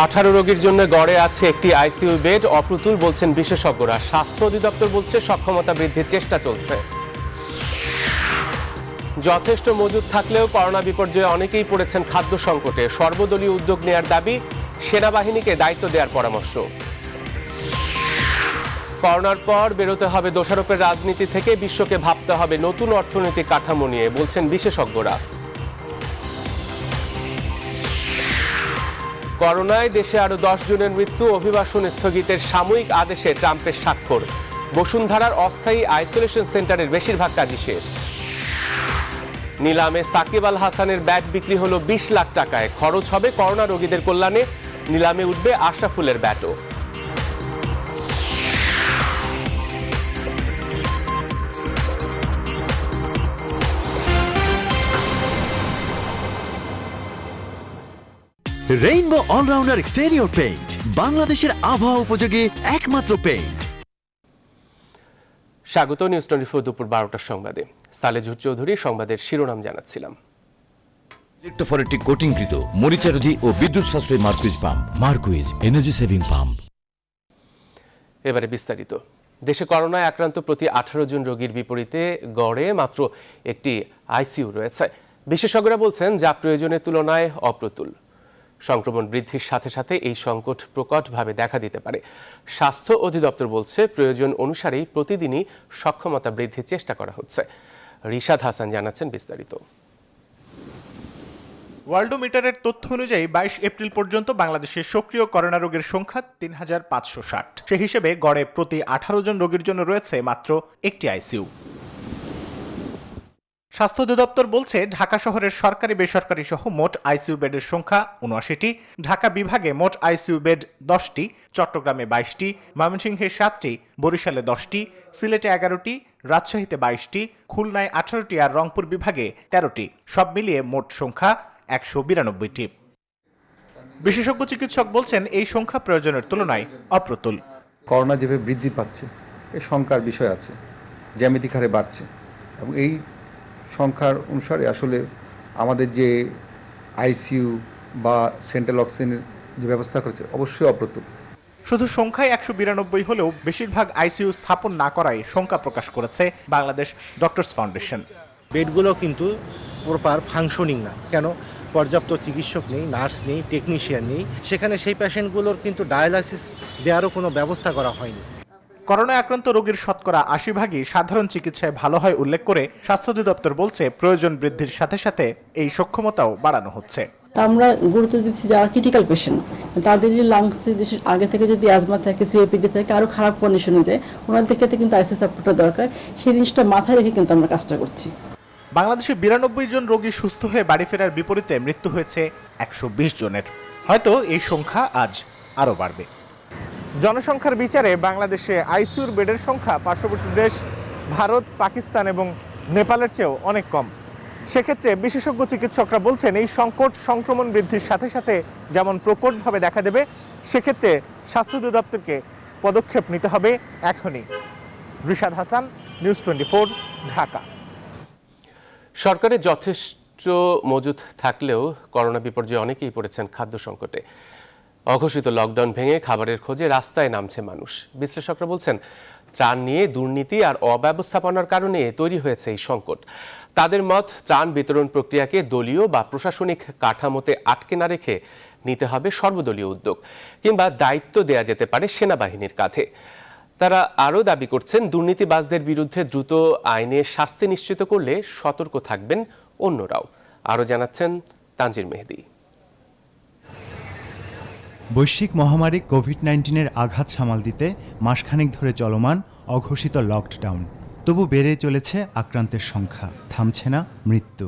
18 রোগীর জন্য গড়ে আছে একটি আইসিইউ বেড, অপ্রতুল বলছেন বিশেষজ্ঞরা। স্বাস্থ্য অধিদপ্তর বলছে সক্ষমতা বৃদ্ধির চেষ্টা চলছে। যথেষ্ট মজুদ থাকলেও করোনা বিপর্যয়ে অনেকেই পড়েছেন খাদ্য সংকটে। সর্বদলীয় উদ্যোগ নেয়ার দাবি, সেনাবাহিনীকে দায়িত্ব দেওয়ার পরামর্শ। করোনার পর বেরোতে হবে দোষারোপের রাজনীতি থেকে, বিশ্বকে ভাবতে হবে নতুন অর্থনৈতিক কাঠামো নিয়ে, বলছেন বিশেষজ্ঞরা। করোনায় দেশে আরো 10 জনের মৃত্যু, অভিবাসন স্থগিতের সাময়িক আদেশে ট্রাম্পের স্বাক্ষর। বসুন্ধরার অস্থায়ী আইসোলেশন সেন্টারের বেশিরভাগ কাজই শেষ। নিলামে সাকিব আল হাসানের ব্যাট বিক্রি হলো 20 লাখ টাকায়। খরচ হবে করোনা রোগীদের কল্যাণে। নিলামে উঠবে আশরাফুলের ব্যাটও। রেইনবো অলরাউন্ডার এক্সটেরিয়র পেইন্ট, বাংলাদেশের আবহাওয়া উপযোগী একমাত্র পেইন্ট। স্বাগত নিউজ 24 দুপুর 12টার সংবাদে। সালেজুর চৌধুরী সংবাদের শিরোনাম জানাচ্ছিলাম। ইলেকট্রোফরেটিক কোটিংকৃত মরিচারোধী ও বিদ্যুৎ সাশ্রয়ী Marquis pump. Marquis energy saving pump. এবারে বিস্তারিত। দেশে করোনায় আক্রান্ত প্রতি 18 জন রোগীর বিপরীতে গড়ে মাত্র একটি আইসিইউ রয়েছে। বিশেষজ্ঞরা বলছেন যা প্রয়োজনের তুলনায় অপ্রতুল। সংক্রমণ বৃদ্ধির সাথে সাথে এই সংকট প্রকটভাবে দেখা দিতে পারে। স্বাস্থ্য অধিদপ্তর বলছে প্রয়োজন অনুসারেই প্রতিদিনই সক্ষমতা বৃদ্ধির চেষ্টা করা হচ্ছে। রিশাদ হাসান জানাচ্ছেন বিস্তারিত। ওয়ার্ল্ডোমিটারের তথ্য অনুযায়ী 22 এপ্রিল পর্যন্ত বাংলাদেশে সক্রিয় করোনা রোগীর সংখ্যা 3560। সে হিসেবে গড়ে প্রতি 18 জন রোগীর জন্য রয়েছে মাত্র একটি আইসিইউ। স্বাস্থ্য অধিদপ্তর বলছে ঢাকা শহরের সরকারি বেসরকারি সহ মোট আইসিইউ বেডের সংখ্যা 79টি। ঢাকা বিভাগে মোট আইসিইউ বেড 10টি, চট্টগ্রামে 22টি, ময়মনসিংহে 7টি, বরিশালে 10টি, সিলেটে 11টি, রাজশাহীতে 22টি, খুলনায় 18টি আর রংপুর বিভাগে 13টি। সব মিলিয়ে মোট সংখ্যা 192টি। বিশেষজ্ঞ চিকিৎসক বলছেন এই সংখ্যা প্রয়োজনের তুলনায় অপ্রতুল। করোনা যেভাবে বৃদ্ধি পাচ্ছে এই সংখ্যার বিষয় আছে, জ্যামিতিক হারে বাড়ছে এবং এই সংখ্যার অনুসারে আসলে আমাদের যে আইসিইউ বা সেন্ট্রাল অক্সিজেনের যে ব্যবস্থা করেছে অবশ্যই অপ্রতুল। শুধু সংখ্যায় 192 হলেও বেশিরভাগ আইসিইউ স্থাপন না করায় শঙ্কা প্রকাশ করেছে বাংলাদেশ ডক্টরস ফাউন্ডেশন। বেডগুলো কিন্তু প্রপার ফাংশনিং না, কেন? পর্যাপ্ত চিকিৎসক নেই, নার্স নেই, টেকনিশিয়ান নেই। সেখানে সেই পেশেন্টগুলোর কিন্তু ডায়ালাইসিস দেওয়ারও কোনো ব্যবস্থা করা হয়নি। করোনা আক্রান্ত রোগীর শতকরা 80 ভাগই সাধারণ চিকিৎসায় ভালো হয় উল্লেখ করে স্বাস্থ্য অধিদপ্তর বলছে প্রয়োজন বৃদ্ধির সাথে সাথে এই সক্ষমতাও বাড়ানো হচ্ছে। আমরা গুরুত্ব দিচ্ছি যারা ক্রিটিক্যাল পেশেন্ট, তাদের লাংসে আগে থেকে যদি অ্যাজমা থাকে, সিওপিডি থাকে, আরও খারাপ কন্ডিশনে যায়, ওনাদের ক্ষেত্রে কিন্তু আইসিইউ সাপোর্টটা দরকার। সেই জিনিসটা মাথায় রেখে কিন্তু আমরা কাজটা করছি। বাংলাদেশে 92 জন রোগী সুস্থ হয়ে বাড়ি ফেরার বিপরীতে মৃত্যু হয়েছে 120 জনের। হয়তো এই সংখ্যা আজ আরও বাড়বে। জনসংখ্যার বিচারে বাংলাদেশে আইসিইউর বেডের সংখ্যা পার্শ্ববর্তী দেশ ভারত, পাকিস্তান এবং নেপালের চেয়েও অনেক কম। সেক্ষেত্রে বিশেষজ্ঞ চিকিৎসকরা বলছেন এই সংকট সংক্রমণ বৃদ্ধির সাথে সাথে যেমন প্রকটভাবে দেখা দেবে, সেক্ষেত্রে স্বাস্থ্য অধিদপ্তরকে পদক্ষেপ নিতে হবে এখনই। রিশাদ হাসান, নিউজ 24, ঢাকা। সরকারের যথেষ্ট মজুদ থাকলেও করোনা বিপর্যয়ে অনেকেই পড়েছেন খাদ্য সংকটে। অঘোষিত লকডাউন ভেঙে খাবারের খোঁজে রাস্তায় নামছে মানুষ। বিশ্লেষকরা বলছেন ত্রাণ নিয়ে দুর্নীতি আর অব্যবস্থাপনার কারণে তৈরি হয়েছে এই সংকট। তাদের মত, ত্রাণ বিতরণ প্রক্রিয়াকে দলীয় বা প্রশাসনিক কাঠামোতে আটকে না রেখে নিতে হবে সর্বদলীয় উদ্যোগ, কিংবা দায়িত্ব দেয়া যেতে পারে সেনাবাহিনীর কাঁধে। তারা আরও দাবি করছেন দুর্নীতিবাজদের বিরুদ্ধে দ্রুত আইনে শাস্তি নিশ্চিত করলে সতর্ক থাকবেন অন্যরাও। আরও জানাচ্ছেন তানজির মেহেদি। বৈশ্বিক মহামারী কোভিড-19-এর আঘাত সামাল দিতে মাসখানেক ধরে চলমান অঘোষিত লকডাউন। তবু বেড়ে চলেছে আক্রান্তের সংখ্যা, থামছে না মৃত্যু।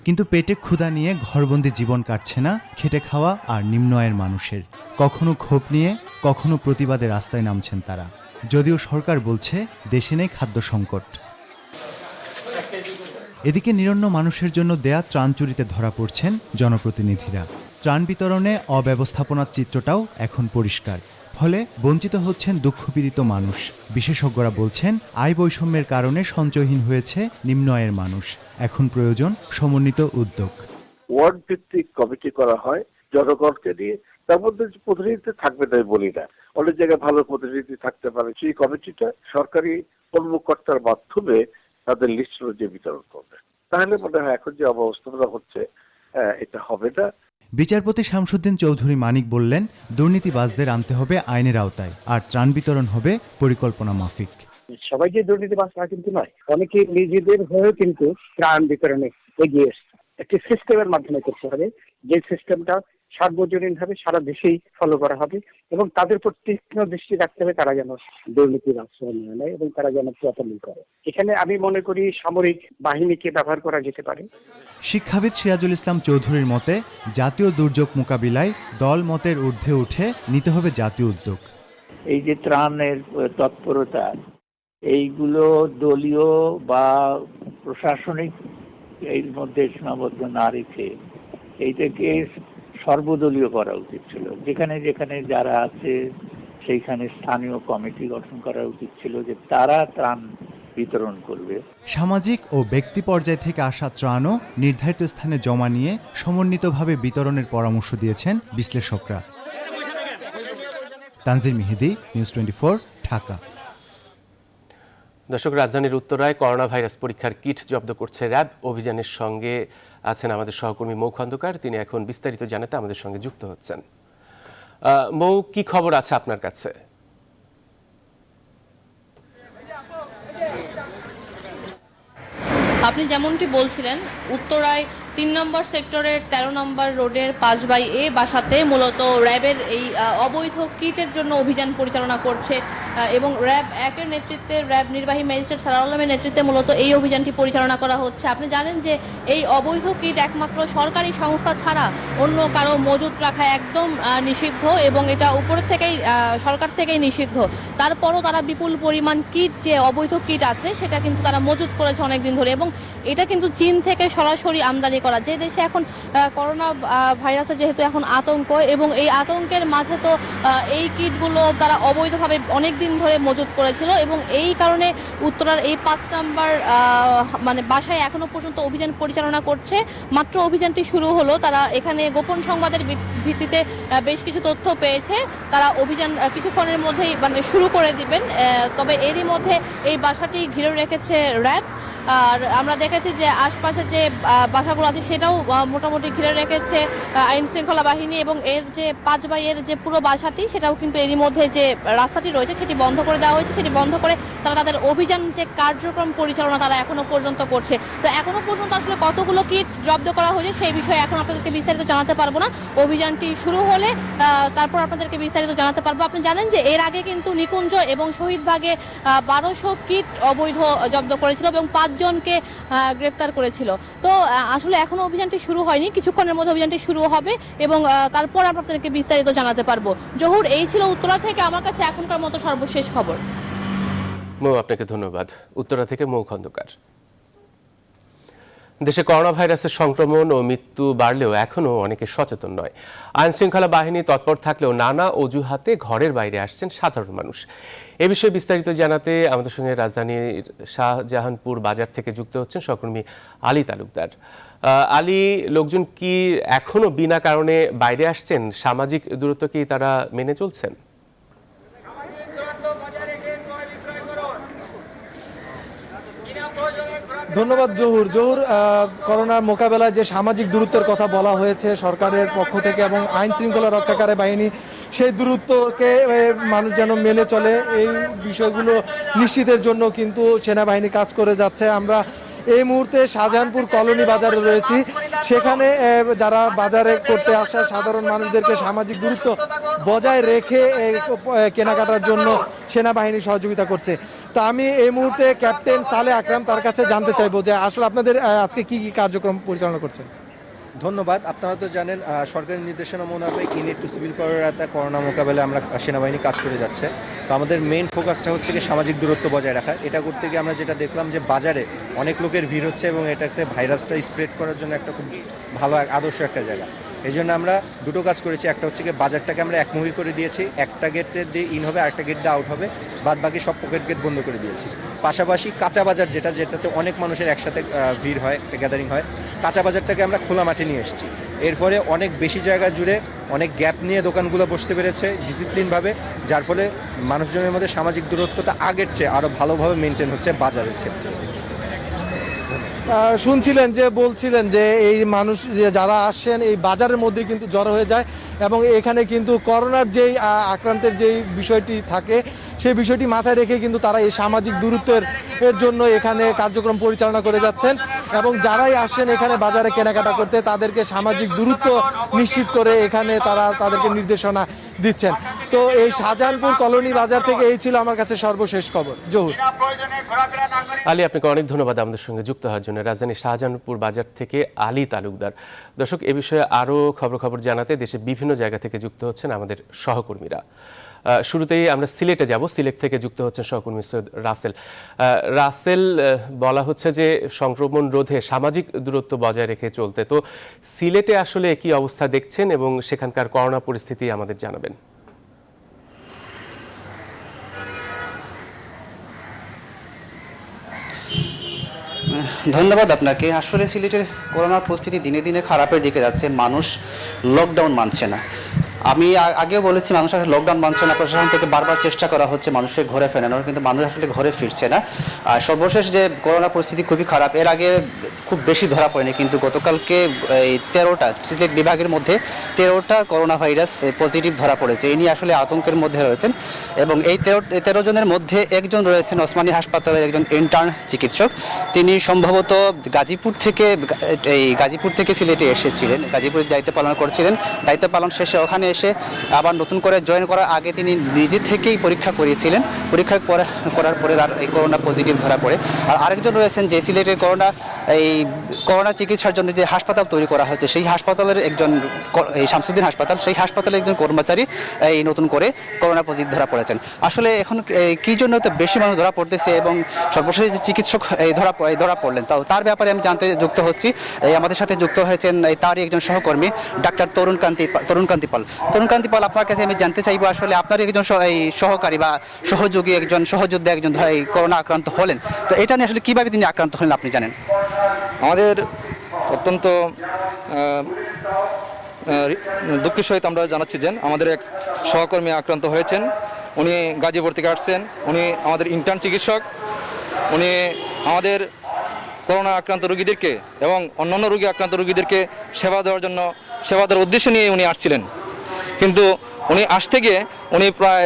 কিন্তু পেটে ক্ষুধা নিয়ে ঘরবন্দি জীবন কাটছে না খেটে খাওয়া আর নিম্ন আয়ের মানুষের। কখনো ক্ষোভ নিয়ে, কখনো প্রতিবাদে রাস্তায় নামছেন তারা। যদিও সরকার বলছে দেশে নেই খাদ্য সংকট। এদিকে নিরন্ন মানুষের জন্য দেয়া ত্রাণ চুরিতে ধরা পড়ছেন জনপ্রতিনিধিরা। ত্রাণ বিতরণে অব্যবস্থাপনার চিত্রটাও এখন পরিষ্কার। ফলে বঞ্চিত হচ্ছেন দুঃখপীড়িত মানুষ। বিশেষজ্ঞরা বলছেন আয় বৈষম্যের কারণে সঞ্চয়হীন হয়েছে নিম্ন আয়ের মানুষ। এখন প্রয়োজন সমন্বিত উদ্যোগ। ওয়ার্ড ভিত্তিক কমিটি করা হয় জনগণকে নিয়ে। তার মধ্যে প্রতিনিধি থাকবে তাই বলি না, অনেক জায়গায় ভালো প্রতিনিধি থাকতে পারে। সেই কমিটিটা সরকারি কর্মকর্তার মাধ্যমে তাদের লিস্ট অনুযায়ী বিতরণ করবে। তাহলে মনে হয় এখন যে অবস্থাটা হচ্ছে এটা হবে না। বিচারপতি শামসুদ্দিন চৌধুরী মানিক বললেন, দুর্নীতিবাজদের আনতে হবে আইনের আওতায়, আর ত্রাণ বিতরণ হবে পরিকল্পনা মাফিক। সবাই যে দুর্নীতিবাজ তা কিন্তু নয়, অনেকে নিজেদের হয়েও কিন্তু ত্রাণ বিতরণে এগিয়ে এসছে। একটি সিস্টেমের মাধ্যমে করতে হবে, যে সিস্টেমটা সার্বজনীন ভাবে সারা দেশেই ফলো করা হবে এবং তাদের উপর তীক্ষ্ণ দৃষ্টি রাখতে হবে তারা যেন দুর্নীতির আশ্রয় নিয়ে নেয় এবং তারা যেন প্রতিরোধ করে। এখানে আমি মনে করি সামরিক বাহিনীকে ব্যবহার করা যেতে পারে। শিক্ষাবিদ সিরাজুল ইসলাম চৌধুরীর মতে, জাতীয় দুর্যোগ মোকাবিলায় দল মতের ঊর্ধ্বে উঠে নিতে হবে জাতীয় উদ্যোগ। এই যে ত্রাণের তৎপরতা, এইগুলো দলীয় বা প্রশাসনিক এর মধ্যে সীমাবদ্ধ না রেখে এইটাকে সর্বদলীয় করা উচিত ছিল। যেখানে যেখানে যারা আছে সেইখানে স্থানীয় কমিটি গঠন করা উচিত ছিল, যে তারা ত্রাণ বিতরণ করবে। সামাজিক ও ব্যক্তি পর্যায় থেকে আসা ত্রাণও নির্ধারিত স্থানে জমা নিয়ে সমন্বিতভাবে বিতরণের পরামর্শ দিয়েছেন বিশ্লেষকরা। তানজির মেহেদি, নিউজ 24, ঢাকা। দর্শক, রাজধানীর উত্তরায় করোনা ভাইরাস পরীক্ষার কিট জব্দ করছে র্যাব। অভিযানের সঙ্গে আছেন আমাদের সহকর্মী মৌ খন্দকার, তিনি এখন বিস্তারিত জানাতে আমাদের সঙ্গে যুক্ত হচ্ছেন। মৌ, কি খবর আছে আপনার কাছে? আপনি যেমনটি বলছিলেন, উত্তরায় 3 নম্বর সেক্টরের 13 নম্বর রোডের 5/A বাসাতে মূলত র্যাবের এই অবৈধ কিটের জন্য অভিযান পরিচালনা করছে এবং র্যাব 1-এর নেতৃত্বে র্যাব নির্বাহী ম্যাজিস্ট্রেট সারাউল আলমের নেতৃত্বে মূলত এই অভিযানটি পরিচালনা করা হচ্ছে। আপনি জানেন যে এই অবৈধ কিট একমাত্র সরকারি সংস্থা ছাড়া অন্য কারো মজুত রাখা একদম নিষিদ্ধ এবং এটা উপরের থেকেই সরকার থেকেই নিষিদ্ধ। তারপরও তারা বিপুল পরিমাণ কিট, যে অবৈধ কিট আছে, সেটা কিন্তু তারা মজুত করেছে অনেকদিন ধরে এবং এটা কিন্তু চীন থেকে সরাসরি আমদানি করা। যে দেশে এখন করোনা ভাইরাসের যেহেতু এখন আতঙ্ক, এবং এই আতঙ্কের মাঝে তো এই কিটগুলো তারা অবৈধভাবে অনেক দিন ধরে মজুত করেছিল এবং এই কারণে উত্তরার এই 5 নম্বর মানে বাসায় এখনো পর্যন্ত অভিযান পরিচালনা করছে। মাত্র অভিযানটি শুরু হলো, তারা এখানে গোপন সংবাদের ভিত্তিতে বেশ কিছু তথ্য পেয়েছে। তারা অভিযান কিছুক্ষণের মধ্যেই মানে শুরু করে দিবেন। তবে এরই মধ্যে এই বাসাটি ঘিরে রেখেছে র্যাব। আর আমরা দেখেছি যে আশপাশে যে বাসাগুলো আছে সেটাও মোটামুটি ঘিরে রেখেছে আইন শৃঙ্খলা বাহিনী এবং এর যে 5/A যে পুরো বাসাটি, সেটাও কিন্তু এরই মধ্যে যে রাস্তাটি রয়েছে সেটি বন্ধ করে দেওয়া হয়েছে। সেটি বন্ধ করে তারা তাদের অভিযান যে কার্যক্রম পরিচালনা তারা এখনো পর্যন্ত করছে। তো এখনো পর্যন্ত আসলে কতগুলো কিট জব্দ করা হয়েছে সেই বিষয়ে এখন আপনাদেরকে বিস্তারিত জানাতে পারবো না। অভিযানটি শুরু হলে তারপর আপনাদেরকে বিস্তারিত জানাতে পারবো। আপনি জানেন যে এর আগে কিন্তু নিকুঞ্জ এবং শহীদবাগে 1200 কিট অবৈধ জব্দ করেছিল এবং 5 জনকে গ্রেফতার করেছিল। তো আসলে এখনো অভিযানটি শুরু হয়নি, কিছুক্ষণের মধ্যে অভিযানটি শুরু হবে এবং তারপর আপনাদেরকে বিস্তারিত জানাতে পারবো। জহুর, এই ছিল উত্তরা থেকে আমার কাছে এখনকার মতো সর্বশেষ খবর। মৌ, আপনাকে ধন্যবাদ। উত্তরা থেকে মৌ খন্দকার। দেশে করোনা ভাইরাসের সংক্রমণ ও মৃত্যু বাড়লেও এখনও অনেকে সচেতন নয়। আইন শৃঙ্খলা বাহিনী তৎপর থাকলেও নানা অজুহাতে ঘরের বাইরে আসছেন সাধারণ মানুষ। এ বিষয়ে বিস্তারিত জানাতে আমাদের সঙ্গে রাজধানীর শাহজাহানপুর বাজার থেকে যুক্ত হচ্ছেন সহকর্মী আলী তালুকদার। আলী, লোকজন কি এখনো বিনা কারণে বাইরে আসছেন? সামাজিক দূরত্ব কি তারা মেনে চলছেন? ধন্যবাদ জহুর। করোনার মোকাবেলায় যে সামাজিক দূরত্বের কথা বলা হয়েছে সরকারের পক্ষ থেকে এবং আইন শৃঙ্খলা রক্ষাকারী বাহিনী, সেই দূরত্বকে মানুষ যেন মেনে চলে, এই বিষয়গুলো নিশ্চিতের জন্য কিন্তু সেনাবাহিনী কাজ করে যাচ্ছে। আমরা এই মুহূর্তে শাহজাহানপুর কলোনি বাজারে রয়েছি। সেখানে যারা বাজারে করতে আসা সাধারণ মানুষদেরকে সামাজিক দূরত্ব বজায় রেখে কেনাকাটার জন্য সেনাবাহিনী সহযোগিতা করছে। তো আমি এই মুহূর্তে ক্যাপ্টেন সালে আকরাম, তার কাছে জানতে চাইবো যে আসলে আপনাদের আজকে কি কি কার্যক্রম পরিচালনা করছেন। ধন্যবাদ। আপনারা তো জানেন সরকারি নির্দেশনা মোতাবেক ইউনিট টু সিভিল প্রহরাতে করোনা মোকাবেলায় আমরা সেনাবাহিনী কাজ করে যাচ্ছে। তো আমাদের মেইন ফোকাসটা হচ্ছে কি সামাজিক দূরত্ব বজায় রাখা। এটা করতে গিয়ে আমরা যেটা দেখলাম যে বাজারে অনেক লোকের ভিড় হচ্ছে এবং এটাতে ভাইরাসটা স্প্রেড করার জন্য একটা খুব ভালো আদর্শ একটা জায়গা। এই জন্য আমরা দুটো কাজ করেছি। একটা হচ্ছে কি বাজারটাকে আমরা একমুখী করে দিয়েছি, একটা গেটে দিয়ে ইন হবে, আরেকটা গেট দিয়ে আউট হবে, বাদ বাকি সব পকেট গেট বন্ধ করে দিয়েছি। পাশাপাশি কাঁচা বাজার যেটাতে অনেক মানুষের একসাথে ভিড় হয়, গ্যাদারিং হয়, কাঁচা বাজারটাকে আমরা খোলা মাঠে নিয়ে এসেছি। এর ফলে অনেক বেশি জায়গা জুড়ে অনেক গ্যাপ নিয়ে দোকানগুলো বসতে পেরেছে ডিসিপ্লিনভাবে, যার ফলে মানুষজনের মধ্যে সামাজিক দূরত্বটা আগের চেয়ে আরও ভালোভাবে মেনটেন হচ্ছে বাজারের ক্ষেত্রে। শুনছিলেন যে বলছিলেন যে এই মানুষ যে যারা আসছেন এই বাজারের মধ্যে কিন্তু জড়ো হয়ে যায় এবং এখানে কিন্তু করোনার যেই আক্রান্তের যেই বিষয়টি থাকে সেই বিষয়টি মাথায় রেখে কিন্তু তারা এই সামাজিক দূরত্বের জন্য এখানে কার্যক্রম পরিচালনা করে যাচ্ছেন এবং যারাই আসছেন এখানে বাজারে কেনাকাটা করতে তাদেরকে সামাজিক দূরত্ব নিশ্চিত করে এখানে তাদেরকে নির্দেশনা দিচ্ছেন। তো এই শাহজাহানপুর কলোনি বাজার থেকে এই ছিল আমার কাছে সর্বশেষ খবর। জহুর। আলী, আপনাকে অনেক ধন্যবাদ আমাদের সঙ্গে যুক্ত হওয়ার জন্য। রাজধানী শাহজাহানপুর বাজার থেকে আলী তালুকদার। দর্শক, এ বিষয়ে আরও খবর জানাতে দেশের বিভিন্ন জায়গা থেকে যুক্ত হচ্ছেন আমাদের সহকর্মীরা। শুরুতেই আমরা সিলেটে যাব। সিলেট থেকে যুক্ত হচ্ছেন সহকর্মী সৈয়দ রাসেল। রাসেল, বলা হচ্ছে যে সংক্রমণ রোধে সামাজিক দূরত্ব বজায় রেখে চলতে, তো সিলেটে আসলে কি অবস্থা দেখছেন এবং সেখানকার করোনা পরিস্থিতি আমাদের জানাবেন। ধন্যবাদ আপনাকে। আসলে সিলেটের করোনার পরিস্থিতি দিনে দিনে খারাপের দিকে যাচ্ছে। মানুষ লকডাউন মানছে না। আমি আগেও বলেছি, মানুষ আসলে লকডাউন মানছে না। প্রশাসন থেকে বারবার চেষ্টা করা হচ্ছে মানুষকে ঘরে ফেরানোর, কিন্তু মানুষ আসলে ঘরে ফিরছে না। আর সর্বশেষ যে করোনা পরিস্থিতি খুবই খারাপ, এর আগে খুব বেশি ধরা পড়েনি, কিন্তু গতকালকে এই 13টা সিলেট বিভাগের মধ্যে 13টা করোনা ভাইরাস পজিটিভ ধরা পড়েছে। এই নিয়ে আসলে আতঙ্কের মধ্যে রয়েছেন এবং এই 13 জনের মধ্যে একজন রয়েছেন ওসমানী হাসপাতালের একজন ইন্টার্ন চিকিৎসক। তিনি সম্ভবত গাজীপুর থেকে সিলেটে এসেছিলেন, গাজীপুরে দায়িত্ব পালন করছিলেন। দায়িত্ব পালন শেষে ওখানে এসে আবার নতুন করে জয়েন করার আগে তিনি নিজে থেকেই পরীক্ষা করিয়েছিলেন। পরীক্ষা করার পরে তার এই করোনা পজিটিভ ধরা পড়ে। আর আরেকজন রয়েছেন যে সিলেটের করোনা চিকিৎসার জন্য যে হাসপাতাল তৈরি করা হয়েছে, সেই হাসপাতালের একজন, এই শামসুদ্দিন হাসপাতাল, সেই হাসপাতালের একজন কর্মচারী এই নতুন করে করোনা পজিটিভ ধরা পড়েছেন। আসলে এখন কী জন্য তো বেশি মানুষ ধরা পড়তেছে এবং সর্বশেষ যে চিকিৎসক ধরা পড়লেন, তার ব্যাপারে আমি জানতে যুক্ত হচ্ছি। আমাদের সাথে যুক্ত হয়েছেন তারই একজন সহকর্মী ডাক্তার তরুণকান্তি পাল। আপনার কাছে আমি জানতে চাইবো, আসলে আপনার একজন সহকারী বা সহযোগী, একজন সহযোদ্ধা, একজন করোনা আক্রান্ত হলেন, তো এটা নিয়ে আসলে কীভাবে তিনি আক্রান্ত হলেন আপনি জানেন? আমাদের অত্যন্ত দুঃখের সহিত আমরা জানাচ্ছি যে আমাদের এক সহকর্মী আক্রান্ত হয়েছেন। উনি গাজীপুর থেকে আসছেন। উনি আমাদের ইন্টার্ন চিকিৎসক। উনি আমাদের করোনা আক্রান্ত রোগীদেরকে এবং অন্যান্য রোগী আক্রান্ত রোগীদেরকে সেবা দেওয়ার উদ্দেশ্য নিয়ে উনি আসছিলেন। কিন্তু উনি আসতে গিয়ে উনি প্রায়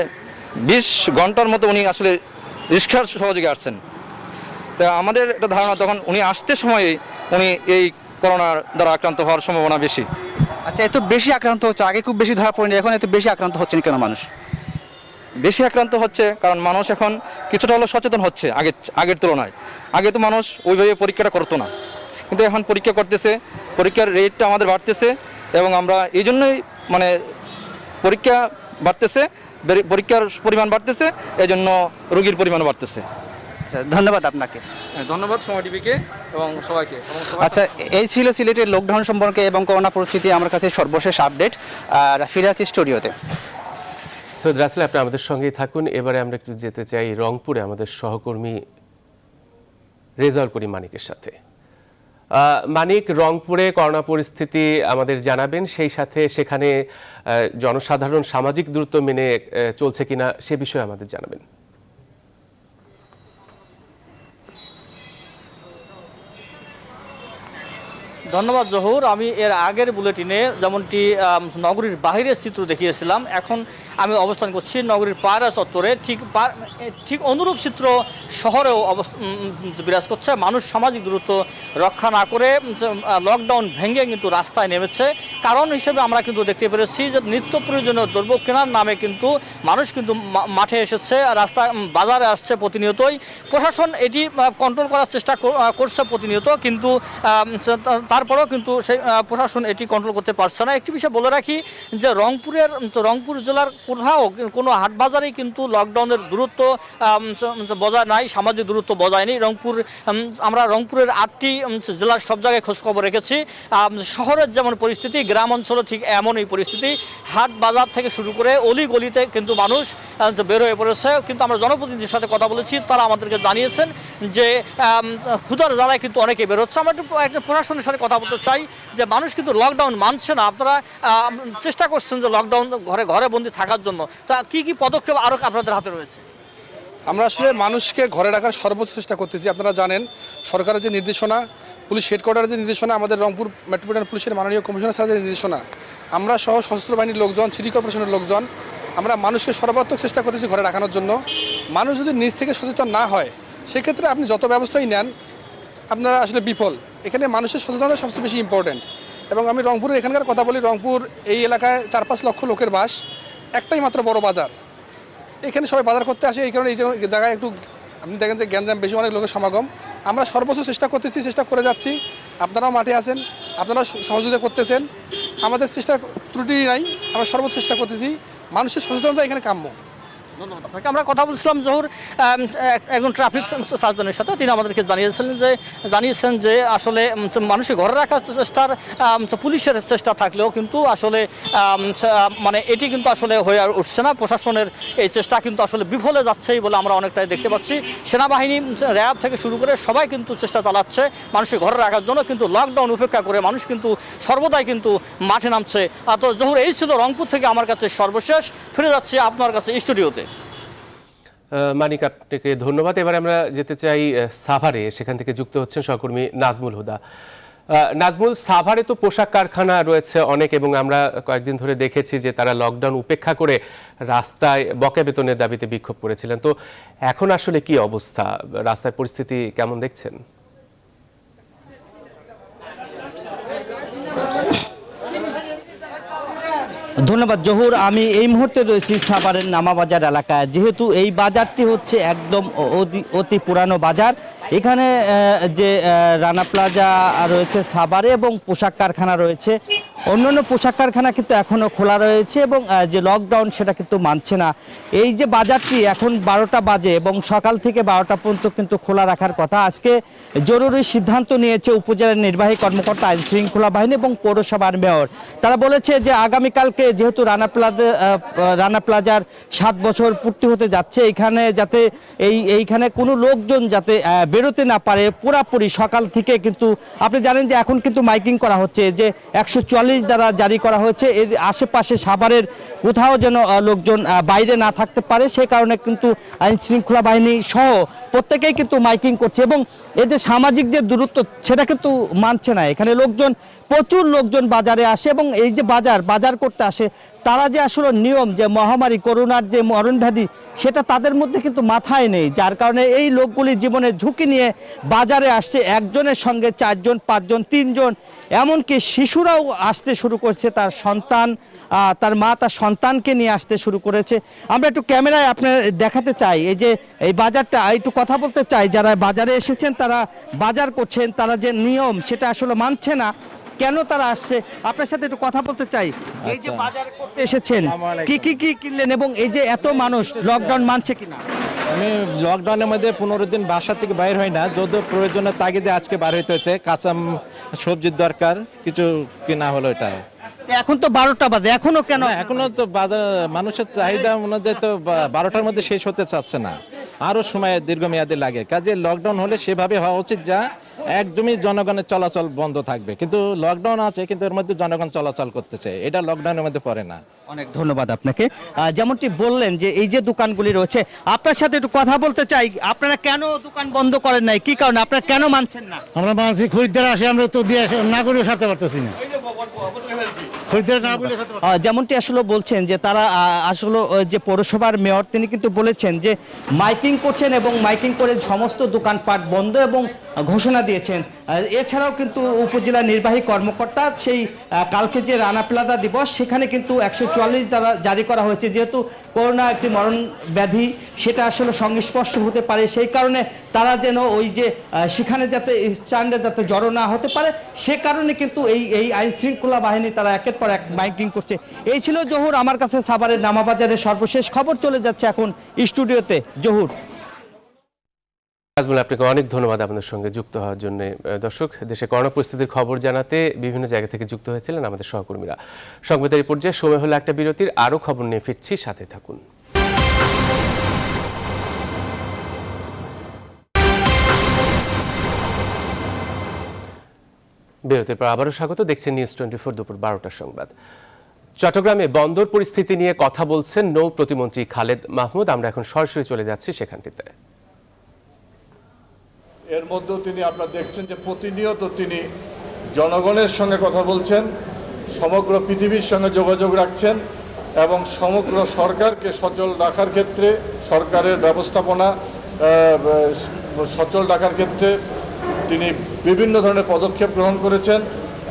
20 ঘন্টার মতো উনি আসলে রিস্কার সহযোগে আসছেন। তা আমাদের একটা ধারণা, তখন উনি আসতে সময়ে উনি এই করোনার দ্বারা আক্রান্ত হওয়ার সম্ভাবনা বেশি। আচ্ছা, এত বেশি আক্রান্ত হচ্ছে, আগে খুব বেশি ধরা পড়েনি, এখন এত বেশি আক্রান্ত হচ্ছেন কেন মানুষ? বেশি আক্রান্ত হচ্ছে কারণ মানুষ এখন কিছুটা হলেও সচেতন হচ্ছে আগের তুলনায়। আগে তো মানুষ ওইভাবে পরীক্ষাটা করতো না, কিন্তু এখন পরীক্ষা করতেছে, পরীক্ষার রেটটা আমাদের বাড়তেছে এবং আমরা এই জন্যই পরীক্ষা বাড়তেছে, পরীক্ষার পরিমাণ বাড়তেছে, এই জন্য রোগীর পরিমাণ বাড়তেছে। ধন্যবাদ আপনাকে। ধন্যবাদ সময় টিভিকে এবং সবাইকে। আচ্ছা, এই ছিল সিলেটের লকডাউন সম্পর্কে এবং করোনা পরিস্থিতি আমার কাছে সর্বশেষ আপডেট। আর ফিরে আছি স্টুডিওতে। সৈয়দ রাসেল, আপনি আমাদের সঙ্গেই থাকুন। এবারে আমরা একটু যেতে চাই রংপুরে আমাদের সহকর্মী রেজাউল করিম মানিকের সাথে। মানিক, রংপুরে করোনা পরিস্থিতি আমাদের জানাবেন, সেই সাথে সেখানে জনসাধারণ সামাজিক দূরত্ব মেনে চলছে কিনা সে বিষয়ে আমাদের জানাবেন। ধন্যবাদ জহুর। আমি এর আগের বুলেটিনে যেমনটি নগরীর বাহিরের চিত্র দেখিয়েছিলাম, এখন আমি অবস্থান করছি নগরীর পায়রা চত্বরে। ঠিক অনুরূপ চিত্র শহরেও বিরাজ করছে। মানুষ সামাজিক দূরত্ব রক্ষা না করে লকডাউন ভেঙে কিন্তু রাস্তায় নেমেছে। কারণ হিসেবে আমরা কিন্তু দেখতে পেরেছি যে নিত্য প্রয়োজনীয় দ্রব্য কেনার নামে কিন্তু মানুষ কিন্তু মাঠে এসেছে, বাজারে আসছে প্রতিনিয়তই। প্রশাসন এটি কন্ট্রোল করার চেষ্টা করছে প্রতিনিয়ত, কিন্তু তারপরেও কিন্তু সেই প্রশাসন এটি কন্ট্রোল করতে পারছে না। একটি বিষয় বলে রাখি যে রংপুর জেলার কোথাও কোনো হাট বাজারেই কিন্তু লকডাউনের দূরত্ব বজায় নাই, সামাজিক দূরত্ব বজায় নেই। আমরা রংপুরের 8টি জেলার সব জায়গায় খোঁজখবর রেখেছি। শহরের যেমন পরিস্থিতি, গ্রাম অঞ্চলে ঠিক এমনই পরিস্থিতি। হাট বাজার থেকে শুরু করে অলি গলিতে কিন্তু মানুষ বের হয়ে পড়েছে। কিন্তু আমরা জনপ্রতিনিধির সাথে কথা বলেছি, তারা আমাদেরকে জানিয়েছেন যে ক্ষুধার জ্বালায় কিন্তু অনেকে বের হচ্ছে। আমরা একটু প্রশাসনের সাথে সাথে কথা বলতে চাই যে মানুষ কিন্তু লকডাউন মানছে না, আপনারা চেষ্টা করছেন যে লকডাউন ঘরে ঘরে বন্দি থাকার জন্য, তা কি কি পদক্ষেপ আরও আপনাদের হাতে রয়েছে? আমরা আসলে মানুষকে ঘরে রাখার সর্বোচ্চ চেষ্টা করতেছি। আপনারা জানেন সরকারের যে নির্দেশনা, পুলিশ হেডকোয়ার্টারের যে নির্দেশনা, আমাদের রংপুর মেট্রোপলিটন পুলিশের মাননীয় কমিশনার স্যারের যে নির্দেশনা, আমরা সহ সশস্ত্র বাহিনীর লোকজন, সিটি কর্পোরেশনের লোকজন, আমরা মানুষকে সর্বাত্মক চেষ্টা করতেছি ঘরে রাখানোর জন্য। মানুষ যদি নিজ থেকে সচেতন না হয় সেক্ষেত্রে আপনি যত ব্যবস্থাই নেন আপনারা আসলে বিফল। এখানে মানুষের সচেতনতা সবচেয়ে বেশি ইম্পর্টেন্ট। এবং আমি রংপুরের এখানকার কথা বলি, রংপুর এই এলাকায় 4-5 লক্ষ লোকের বাস, একটাই মাত্র বড় বাজার। এখানে সবাই বাজার করতে আসে, এই কারণে এই জায়গায় একটু আপনি দেখেন যে গ্যাঞ্জাম বেশি, অনেক লোকের সমাগম। আমরা সর্বোচ্চ চেষ্টা করতেছি, চেষ্টা করে যাচ্ছি। আপনারাও মাঠে আছেন, আপনারা সহযোগিতা করতেছেন, আমাদের চেষ্টা ত্রুটি নাই, আমরা সর্বোচ্চ চেষ্টা করতেছি। মানুষের সচেতনতা এখানে কাম্য। ধন্যবাদ আপনাকে। আমরা কথা বলছিলাম জহুর একজন ট্রাফিক সার্জনের সাথে, তিনি আমাদেরকে জানিয়েছেন যে আসলে মানুষের ঘরে রাখার চেষ্টার পুলিশের চেষ্টা থাকলেও কিন্তু আসলে মানে এটি কিন্তু আসলে হয়ে উঠছে না, প্রশাসনের এই চেষ্টা কিন্তু আসলে বিফলে যাচ্ছেই বলে আমরা অনেকটাই দেখতে পাচ্ছি। সেনাবাহিনী, র্যাব থেকে শুরু করে সবাই কিন্তু চেষ্টা চালাচ্ছে মানুষের ঘরে রাখার জন্য, কিন্তু লকডাউন উপেক্ষা করে মানুষ কিন্তু সর্বদাই কিন্তু মাঠে নামছে। তো জহুর, এই ছিল রংপুর থেকে আমার কাছে সর্বশেষ। ফিরে যাচ্ছি আপনার কাছে স্টুডিওতে। মানিক, আপনাকে ধন্যবাদ। এবারে আমরা যেতে চাই সাভারে, সেখান থেকে যুক্ত হচ্ছেন সহকর্মী নাজমুল হুদা। নাজমুল, সাভারে তো পোশাক কারখানা রয়েছে অনেক, এবং আমরা কয়েকদিন ধরে দেখেছি যে তারা লকডাউন উপেক্ষা করে রাস্তায় বকেয়া বেতনের দাবিতে বিক্ষোভ করেছিলেন। তো এখন আসলে কি অবস্থা, রাস্তার পরিস্থিতি কেমন দেখছেন? ধন্যবাদ জহুর। আমি এই মুহূর্তে রয়েছি সাভারের নামাবাজার এলাকায়। যেহেতু এই বাজারটি হচ্ছে একদম অতি পুরানো বাজার, এখানে যে রানা প্লাজা রয়েছে সাভারে এবং পোশাক কারখানা রয়েছে, অন্যান্য পোশাক কারখানা কিন্তু এখনও খোলা রয়েছে এবং যে লকডাউন সেটা কিন্তু মানছে না। এই যে বাজারটি এখন 12টা বাজে এবং সকাল থেকে 12টা পর্যন্ত কিন্তু খোলা রাখার কথা। আজকে জরুরি সিদ্ধান্ত নিয়েছে উপজেলার নির্বাহী কর্মকর্তা, আইন শৃঙ্খলা বাহিনী এবং পৌরসভার মেয়র। তারা বলেছে যে আগামীকালকে যেহেতু রানা প্লাজার 7 বছর পূর্তি হতে যাচ্ছে, এখানে যাতে এইখানে কোনো লোকজন যাতে বেরোতে না পারে, পুরাপুরি সকাল থেকে কিন্তু আপনি জানেন যে এখন কিন্তু মাইকিং করা হচ্ছে, যে 144 দ্বারা জারি করা হয়েছে, এর আশেপাশে সাভারের কোথাও যেন লোকজন বাইরে না থাকতে পারে, সে কারণে কিন্তু আইন শৃঙ্খলা বাহিনী সহ প্রত্যেকেই কিন্তু মাইকিং করছে। এবং এই যে সামাজিক যে দূরত্ব সেটা কিন্তু মানছে না। এখানে লোকজন, প্রচুর লোকজন বাজারে আসে এবং এই যে বাজার করতে আসে, তারা যে আসলে নিয়ম, যে মহামারী করোনার যে মরণব্যাধি সেটা তাদের মধ্যে কিন্তু মাথায় নেই, যার কারণে এই লোকগুলি জীবনের ঝুঁকি নিয়ে বাজারে আসছে। একজনের সঙ্গে 4 জন, 5 জন, 3 জন, এমনকি শিশুরাও আসতে শুরু করছে, তার সন্তান, তার মা তার সন্তানকে নিয়ে আসতে শুরু করেছে। আমরা একটু ক্যামেরায় আপনার দেখাতে চাই এই যে এই বাজারটা, একটু কথা বলতে চাই। যারা বাজারে এসেছেন, তারা বাজার করছেন, তারা যে নিয়ম সেটা আসলে মানছে না, কেন তারা আসছে আপনার সাথে একটু কথা বলতে চাই। এই যে বাজার করতে এসেছেন, কি কিনলেন এবং এই যে এত মানুষ লকডাউন মানছে কিনা? আমি লকডাউনের মধ্যে 15 দিন বাসা থেকে বাইর হই না, যদিও প্রয়োজনের তাগিদে আজকে বার হইতে হচ্ছে। কাঁচা সবজির দরকার, কিছু কিনা হলো এটা। এখন তো 12টা বাজে, এখনো কেন? এখনো তো বাজার মানুষের চাহিদা অনুযায়ী তো 12টার মধ্যে শেষ হতে চাচ্ছে না, আরো সময় দীর্ঘমেয়াদী লাগে। কাজে লকডাউন হলে সেভাবে হওয়া উচিত, যা একদমই জনগণের চলাচল বন্ধ থাকবে। কিন্তু লকডাউন আছে, কিন্তু এর মধ্যে জনগণ চলাচল করতেছে, এটা লকডাউনের মধ্যে পড়ে না। অনেক ধন্যবাদ আপনাকে। যেমনটি বললেন যে এই যে দোকানগুলি রয়েছে, আপনার সাথে একটু কথা বলতে চাই। আপনারা কেন দোকান বন্ধ করেন নাই, কি কারণে আপনারা কেন মানছেন না? আমরা মানছি, খরিদ্দার আসে, আমরা তো দিয়ে না করে সাথে পারতেছি না। যেমনটি আসলে বলছেন যে তারা আসলে যে পৌরসভার মেয়র, তিনি কিন্তু বলেছেন যে মাইকিং করছেন এবং মাইকিং করে সমস্ত দোকানপাট বন্ধ এবং ঘোষণা দিয়েছেন। এছাড়াও কিন্তু উপজেলা নির্বাহী কর্মকর্তা সেই কালকে যে রানা প্লাজা দিবস, সেখানে কিন্তু 144 দ্বারা জারি করা হয়েছে। যেহেতু করোনা একটি মরণ ব্যাধি, সেটা আসলে সংস্পর্শ হতে পারে, সেই কারণে তারা যেন ওই যে সেখানে যাতে স্ট্যান্ডে যাতে জড়ো না হতে পারে, সে কারণে কিন্তু এই আইন শৃঙ্খলা বাহিনী তারা একের পর এক মাইকিং করছে। এই ছিল জহুর আমার কাছে সাভারের নামাবাজারের সর্বশেষ খবর। চলে যাচ্ছে এখন স্টুডিওতে জহুর। নাজমুল, আপনাকে অনেক ধন্যবাদ আপনাদের সঙ্গে যুক্ত হওয়ার জন্য। দর্শক, দেশে করোনা পরিস্থিতির খবর জানাতে বিভিন্ন জায়গা থেকে যুক্ত হয়েছিলেন আমাদের সহকর্মীরা। সংবাদের এই পর্যায়ে সময় হলো একটা বিরতির, আরও খবর নিয়ে ফিরছি, সাথে থাকুন। বিরতির পর আবারও স্বাগত, দেখছেন নিউজ 24 দুপুর 12টার সংবাদ। চট্টগ্রামে বন্দর পরিস্থিতি নিয়ে কথা বলছেন নৌ প্রতিমন্ত্রী খালেদ মাহমুদ। আমরা এখন সরাসরি চলে যাচ্ছি সেখানটিতে। এর মধ্যেও তিনি আপনারা দেখছেন যে প্রতিনিয়ত তিনি জনগণের সঙ্গে কথা বলছেন, সমগ্র পৃথিবীর সঙ্গে যোগাযোগ রাখছেন এবং সমগ্র সরকারকে সচল রাখার ক্ষেত্রে, সরকারের ব্যবস্থাপনা সচল রাখার ক্ষেত্রে তিনি বিভিন্ন ধরনের পদক্ষেপ গ্রহণ করেছেন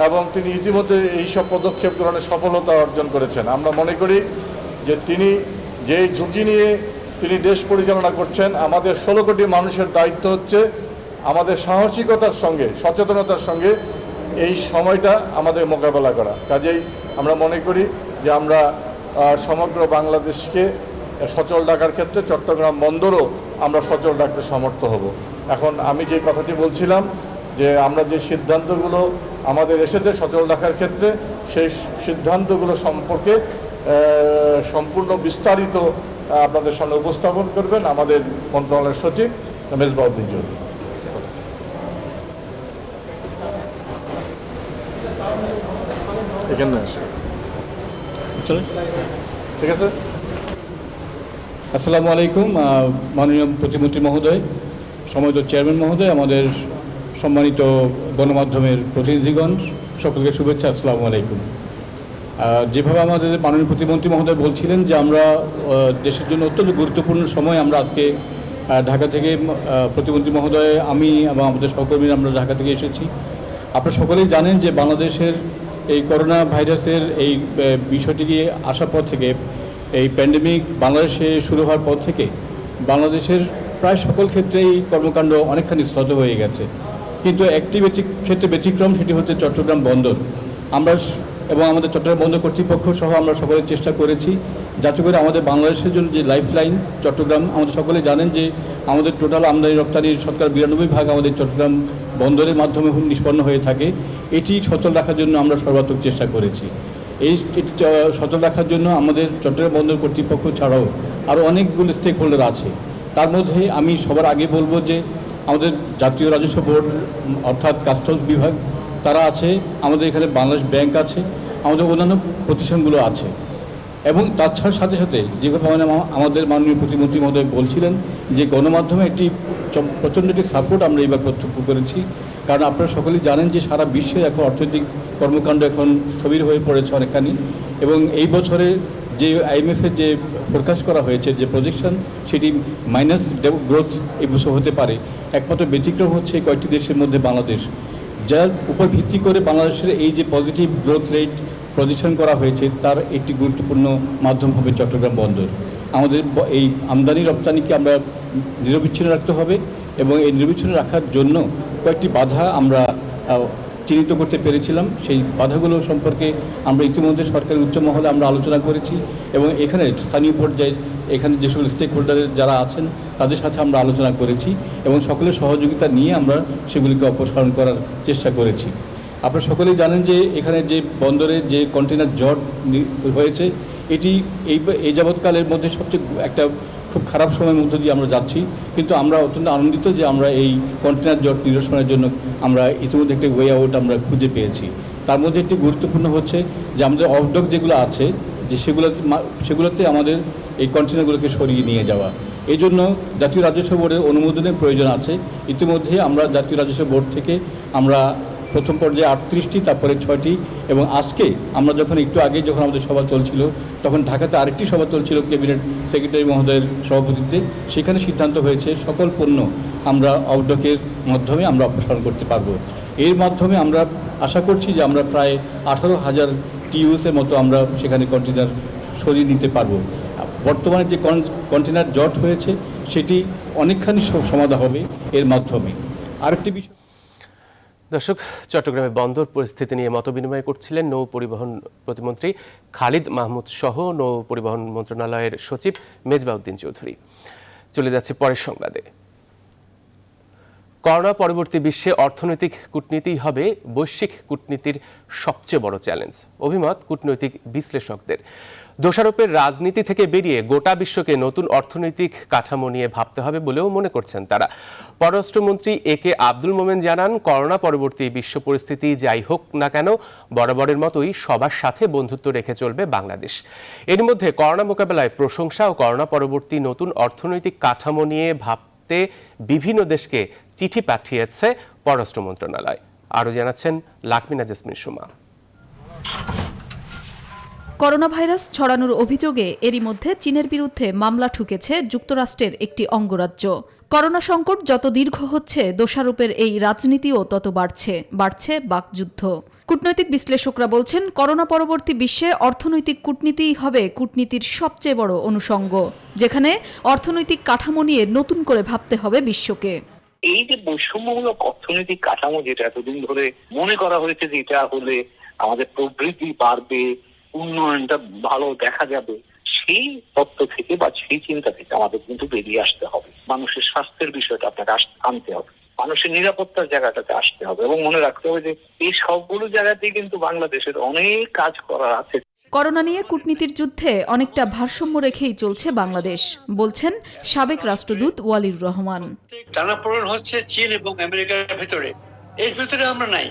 এবং তিনি ইতিমধ্যে এই সব পদক্ষেপ গ্রহণে সফলতা অর্জন করেছেন। আমরা মনে করি যে তিনি যেই ঝুঁকি নিয়ে তিনি দেশ পরিচালনা করছেন, আমাদের 16 কোটি মানুষের দায়িত্ব হচ্ছে আমাদের সাহসিকতার সঙ্গে, সচেতনতার সঙ্গে এই সময়টা আমাদের মোকাবেলা করা। কাজেই আমরা মনে করি যে আমরা সমগ্র বাংলাদেশকে সচল রাখার ক্ষেত্রে চট্টগ্রাম বন্দরও আমরা সচল রাখতে সমর্থ হব। এখন আমি যে কথাটি বলছিলাম যে আমরা যে সিদ্ধান্তগুলো আমাদের এসেছে সচল রাখার ক্ষেত্রে, সেই সিদ্ধান্তগুলো সম্পর্কে সম্পূর্ণ বিস্তারিত আপনাদের সামনে উপস্থাপন করবেন আমাদের মন্ত্রণালয়ের সচিব মেজবাউদ্দিন চৌধুরী। এখানে ঠিক আছে। আসসালামু আলাইকুম মাননীয় প্রতিমন্ত্রী মহোদয়, সম্মানিত চেয়ারম্যান মহোদয়, আমাদের সম্মানিত গণমাধ্যমের প্রতিনিধিগণ, সকলকে শুভেচ্ছা। আসসালামু আলাইকুম। যেভাবে আমাদের মাননীয় প্রতিমন্ত্রী মহোদয় বলছিলেন যে আমরা দেশের জন্য অত্যন্ত গুরুত্বপূর্ণ সময় আমরা আজকে ঢাকা থেকে, প্রতিমন্ত্রী মহোদয়, আমি এবং আমাদের সহকর্মীরা আমরা ঢাকা থেকে এসেছি। আপনারা সকলেই জানেন যে বাংলাদেশের এই করোনা ভাইরাসের এই বিষয়টি আসার পর থেকে, এই প্যান্ডেমিক বাংলাদেশে শুরু হওয়ার পর থেকে বাংলাদেশের প্রায় সকল ক্ষেত্রেই কর্মকাণ্ড অনেকখানি স্থগিত হয়ে গেছে। কিন্তু একটি ক্ষেত্রে ব্যতিক্রম, সেটি হচ্ছে চট্টগ্রাম বন্দর। আমরা এবং আমাদের চট্টগ্রাম বন্দর কর্তৃপক্ষ সহ আমরা সকলে চেষ্টা করেছি যাতে করে আমাদের বাংলাদেশের জন্য যে লাইফ লাইন চট্টগ্রাম, আমাদের সকলে জানেন যে আমাদের টোটাল আমদানি রপ্তানির 92% আমাদের চট্টগ্রাম বন্দরের মাধ্যমে নিষ্পন্ন হয়ে থাকে। এটি সচল রাখার জন্য আমরা সর্বাত্মক চেষ্টা করেছি। এটি সচল রাখার জন্য আমাদের চট্টগ্রাম বন্দর কর্তৃপক্ষ ছাড়াও আরও অনেকগুলো স্টেক হোল্ডার আছে। তার মধ্যে আমি সবার আগে বলবো যে আমাদের জাতীয় রাজস্ব বোর্ড অর্থাৎ কাস্টমস বিভাগ তারা আছে, আমাদের এখানে বাংলাদেশ ব্যাংক আছে, আমাদের অন্যান্য প্রতিষ্ঠানগুলো আছে। এবং তার সাথে সাথে যেভাবে আমাদের মাননীয় প্রতিমন্ত্রী মহোদয় বলছিলেন যে গণমাধ্যমে একটি প্রচণ্ড একটি সাপোর্ট আমরা এইবার প্রত্যক্ষ করেছি। কারণ আপনারা সকলেই জানেন যে সারা বিশ্বে এখন অর্থনৈতিক কর্মকাণ্ড এখন স্থবির হয়ে পড়েছে অনেকখানি, এবং এই বছরে যে IMF-এর যে ফোরকাস্ট করা হয়েছে, যে প্রজেকশন, সেটি মাইনাস গ্রোথ এই বছর হতে পারে। একমাত্র ব্যতিক্রম হচ্ছে কয়েকটি দেশের মধ্যে বাংলাদেশ, যার উপর ভিত্তি করে বাংলাদেশের এই যে পজিটিভ গ্রোথ রেট প্রজেকশন করা হয়েছে, তার একটি গুরুত্বপূর্ণ মাধ্যম হবে চট্টগ্রাম বন্দর। আমাদের এই আমদানি রপ্তানিকে আমরা নিরবিচ্ছিন্ন রাখতে হবে, এবং এই নিরবিচ্ছিন্ন রাখার জন্য কয়েকটি বাধা আমরা চিহ্নিত করতে পেরেছিলাম। সেই বাধাগুলো সম্পর্কে আমরা ইতিমধ্যে সরকারি উচ্চ মহলে আমরা আলোচনা করেছি, এবং এখানে স্থানীয় পর্যায়ে এখানে যে সকল স্টেক হোল্ডারের যারা আছেন তাদের সাথে আমরা আলোচনা করেছি, এবং সকলের সহযোগিতা নিয়ে আমরা সেগুলিকে অপসারণ করার চেষ্টা করেছি। আপনারা সকলেই জানেন যে এখানে যে বন্দরে যে কন্টেনার জট হয়েছে, এটি এই যাবৎকালের মধ্যে সবচেয়ে একটা খুব খারাপ সময়ের মধ্য দিয়ে আমরা যাচ্ছি, কিন্তু আমরা অত্যন্ত আনন্দিত যে আমরা এই কন্টেনার জট নিরসনের জন্য আমরা ইতিমধ্যে একটি ওয়ে আউট আমরা খুঁজে পেয়েছি। তার মধ্যে একটি গুরুত্বপূর্ণ হচ্ছে যে আমাদের অফডক যেগুলো আছে, যে সেগুলোতে আমাদের এই কন্টেনারগুলোকে সরিয়ে নিয়ে যাওয়া। এই জন্য জাতীয় রাজস্ব বোর্ডের অনুমোদনের প্রয়োজন আছে। ইতিমধ্যে আমরা জাতীয় রাজস্ব বোর্ড থেকে আমরা প্রথম পর্যায়ে 38টি, তারপরে 6টি, এবং আজকে আমরা যখন একটু আগে যখন আমাদের সভা চলছিল, তখন ঢাকাতে আরেকটি সভা চলছিল ক্যাবিনেট সেক্রেটারি মহোদয়ের সভাপতিত্বে। সেখানে সিদ্ধান্ত হয়েছে সকল পণ্য আমরা অফডকের মাধ্যমে আমরা অপসারণ করতে পারবো। এর মাধ্যমে আমরা আশা করছি যে আমরা প্রায় 18,000 TEUs-এর মতো আমরা সেখানে কন্টেনার সরিয়ে নিতে পারবো। বর্তমানে যে কন্টেনার জট হয়েছে সেটি অনেকখানি সমাধান হবে এর মাধ্যমে। আরেকটি বিষয়, দর্শক, চট্টগ্রামে বন্দর পরিস্থিতি নিয়ে মতবিনিময় করছিলেন নৌ পরিবহন প্রতিমন্ত্রী খালিদ মাহমুদ সহ নৌ পরিবহন মন্ত্রণালয়ের সচিব মেজবাউদ্দিন চৌধুরী। চলে যাচ্ছে পরের সংবাদে। করোনা পরবর্তী বিশ্বে অর্থনৈতিক কূটনীতিই হবে বৈশ্বিক কূটনীতির সবচেয়ে বড় চ্যালেঞ্জ, অভিমত কূটনৈতিক বিশ্লেষকদের। দোষারোপের রাজনীতি থেকে বেরিয়ে গোটা বিশ্বকে নতুন অর্থনৈতিক কাঠামো নিয়ে ভাবতে হবে বলেও মনে করছেন তারা। পররাষ্ট্রমন্ত্রী একে আব্দুল মোমেন জানান, করোনা পরবর্তী বিশ্ব পরিস্থিতি যাই হোক না কেন বরাবরের মতোই সবার সাথে বন্ধুত্ব রেখে চলবে বাংলাদেশ। এর মধ্যে করোনা মোকাবেলায় প্রশংসা ও করোনা পরবর্তী নতুন অর্থনৈতিক কাঠামো নিয়ে ভাবতে বিভিন্ন দেশকে চিঠি পাঠিয়েছে পররাষ্ট্র মন্ত্রণালয়। আরও জানাচ্ছেন লাকমিনা জেসমিন সুমা। করোনা ভাইরাস ছড়ানোর অভিযোগে এরই মধ্যে চীনের বিরুদ্ধে মামলা ঠুকেছে যুক্তরাষ্ট্রের একটি অঙ্গরাজ্য। করোনা সংকট যত দীর্ঘ হচ্ছে, দোষারোপের এই রাজনীতিও তত বাড়ছে বাকযুদ্ধ। কূটনৈতিক বিশ্লেষকরা বলছেন, করোনা পরবর্তী বিশ্বে অর্থনৈতিক কূটনীতিই হবে কূটনীতির সবচেয়ে বড় অনুষঙ্গ, যেখানে অর্থনৈতিক কাঠামো নিয়ে নতুন করে ভাবতে হবে বিশ্বকে। এই যে বৈষম্যমূলক অর্থনৈতিক কাঠামো যেটা এতদিন ধরে মনে করা হয়েছে যে এটা হলে আমাদের প্রবৃদ্ধি বাড়বে, উন্নয়নটা ভালো দেখা যাবে, সেই তত্ত্ব থেকে বা সেই চিন্তা থেকে আমাদের কিন্তু বেরিয়ে আসতে হবে। মানুষের স্বাস্থ্যের বিষয়টা আপনাকে আনতে হবে, মানুষের নিরাপত্তার জায়গাটাতে আসতে হবে, এবং মনে রাখতে হবে যে এই সবগুলো জায়গাতেই কিন্তু বাংলাদেশের অনেক কাজ করার আছে। করোনা নিয়ে কূটনীতির যুদ্ধে অনেকটা ভারসাম্য রেখেই চলছে বাংলাদেশ, বলছেন সাবেক রাষ্ট্রদূত ওয়ালির রহমান। টানাপোড়েন হচ্ছে চীন এবং আমেরিকার ভেতরে, এর ভেতরে আমরা নাই।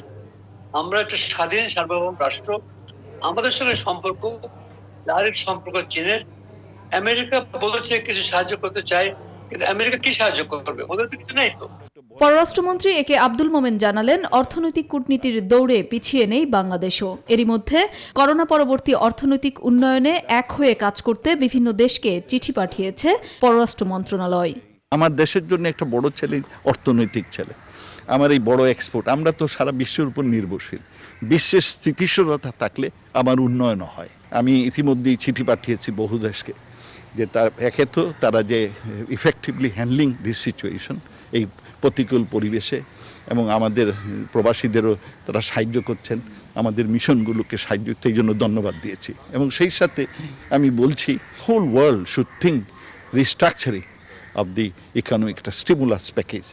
আমরা একটা স্বাধীন সার্বভৌম রাষ্ট্র, আমাদের সঙ্গে সম্পর্ক ডাইরেক্ট সম্পর্ক চীনের। আমেরিকা বলেছে কিছু সাহায্য করতে চায়, কিন্তু আমেরিকা কি সাহায্য করবে? ওদের তো কিছু নাই। তো পররাষ্ট্রমন্ত্রী একে আব্দুল মোমেন জানালেন, অর্থনৈতিক কূটনীতির দৌড়ে পিছিয়ে নেই বাংলাদেশও। এরই মধ্যে করোনা পরবর্তী অর্থনৈতিক উন্নয়নে এক হয়ে কাজ করতে বিভিন্ন দেশকে চিঠি পাঠিয়েছে পররাষ্ট্র মন্ত্রণালয়। আমার দেশের জন্য একটা বড় চ্যালেঞ্জ অর্থনৈতিক চ্যালেঞ্জ। আমার এই বড় এক্সপোর্ট, আমরা তো সারা বিশ্বের উপর নির্ভরশীল। বিশ্বের স্থিতিশীলতা থাকলে আমার উন্নয়ন হয়। আমি ইতিমধ্যেই চিঠি পাঠিয়েছি বহু দেশকে, যে একে তো তারা যে ইফেক্টিভলি হ্যান্ডলিং দিস সিচুয়েশন এই প্রতিকূল পরিবেশে, এবং আমাদের প্রবাসীদেরও তারা সাহায্য করছেন, আমাদের মিশনগুলোকে সাহায্য, সেই জন্য ধন্যবাদ দিয়েছি। এবং সেই সাথে আমি বলছি, whole world should think restructuring of the economic stimulus package.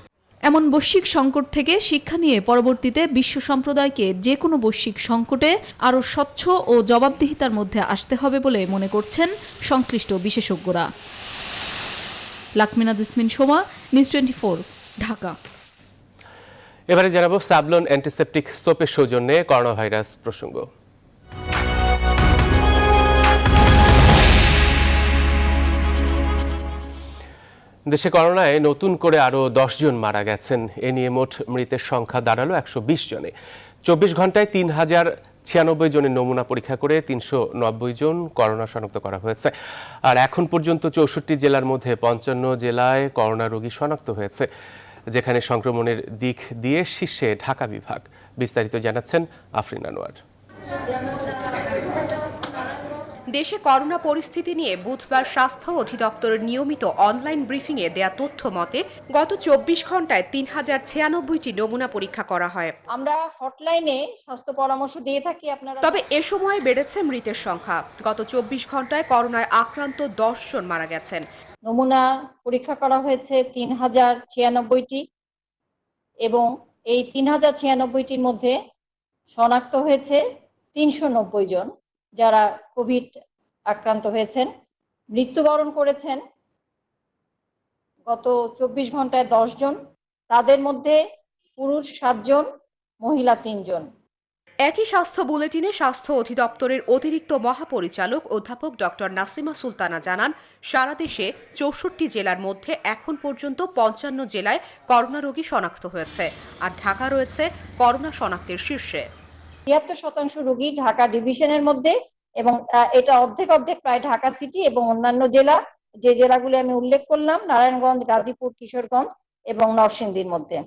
এমন বৈশ্বিক সংকট থেকে শিক্ষা নিয়ে পরবর্তীতে বিশ্ব সম্প্রদায়কে যে কোনো বৈশ্বিক সংকটে আরও স্বচ্ছ ও জবাবদিহিতার মধ্যে আসতে হবে বলে মনে করছেন সংশ্লিষ্ট বিশেষজ্ঞরা। লাকমিনা জেসমিন সোমা, নিউজ 24, ঢাকা। এবারে জানাবো স্যাভলন অ্যান্টিসেপটিক সোপের সৌজন্যে করোনা ভাইরাস প্রসঙ্গ। দেশে করোনায় নতুন করে আরও 10 জন মারা গেছেন। এ নিয়ে মোট মৃতের সংখ্যা দাঁড়ালো 120 জনে। 24 ঘন্টায় 3096 জনের নমুনা পরীক্ষা করে 390 জন করোনা শনাক্ত করা হয়েছে। আর এখন পর্যন্ত 64 জেলার মধ্যে 55 জেলায় করোনা রোগী শনাক্ত হয়েছে, যেখানে সংক্রমণের দিক দিয়ে শীর্ষে ঢাকা বিভাগ। বিস্তারিত জানাচ্ছেন আফরিন আনোয়ার। দেশে করোনা পরিস্থিতি নিয়ে বুধবার স্বাস্থ্য অধিদপ্তরের নিয়মিত অনলাইন ব্রিফিংয়ে দেয়া তথ্য মতে গত 24 ঘন্টায় 3096টি নমুনা পরীক্ষা করা হয়। আমরা হটলাইনে স্বাস্থ্য পরামর্শ দিয়ে থাকি আপনারা। তবে এ সময় বেড়েছে মৃতের সংখ্যা। গত 24 ঘন্টায় করোনায় আক্রান্ত 10 জন মারা গেছেন। নমুনা পরীক্ষা করা হয়েছে 3096টি, এবং এই 3096টির মধ্যে শনাক্ত হয়েছে 390 জন যারা কোভিড আক্রান্ত হয়েছেন। মৃত্যুবরণ করেছেন গত 24 ঘন্টায় 10 জন, তাদের মধ্যে পুরুষ 7 জন, মহিলা 3 জন। একই স্বাস্থ্য বুলেটিনে স্বাস্থ্য অধিদপ্তরের অতিরিক্ত মহাপরিচালক অধ্যাপক ডক্টর নাসিমা সুলতানা জানান, সারা দেশে 64 জেলার মধ্যে এখন পর্যন্ত 55 জেলায় করোনা রোগী শনাক্ত হয়েছে, আর ঢাকা রয়েছে করোনা শনাক্তের শীর্ষে। 73% রোগী ঢাকা ডিভিশনের মধ্যে, এবং এটা অর্ধেক প্রায় ঢাকা সিটি এবং অন্যান্য জেলা, যে জেলাগুলি আমি উল্লেখ করলাম, নারায়ণগঞ্জ, গাজীপুর, কিশোরগঞ্জ এবং নরসিংদীর মধ্যে।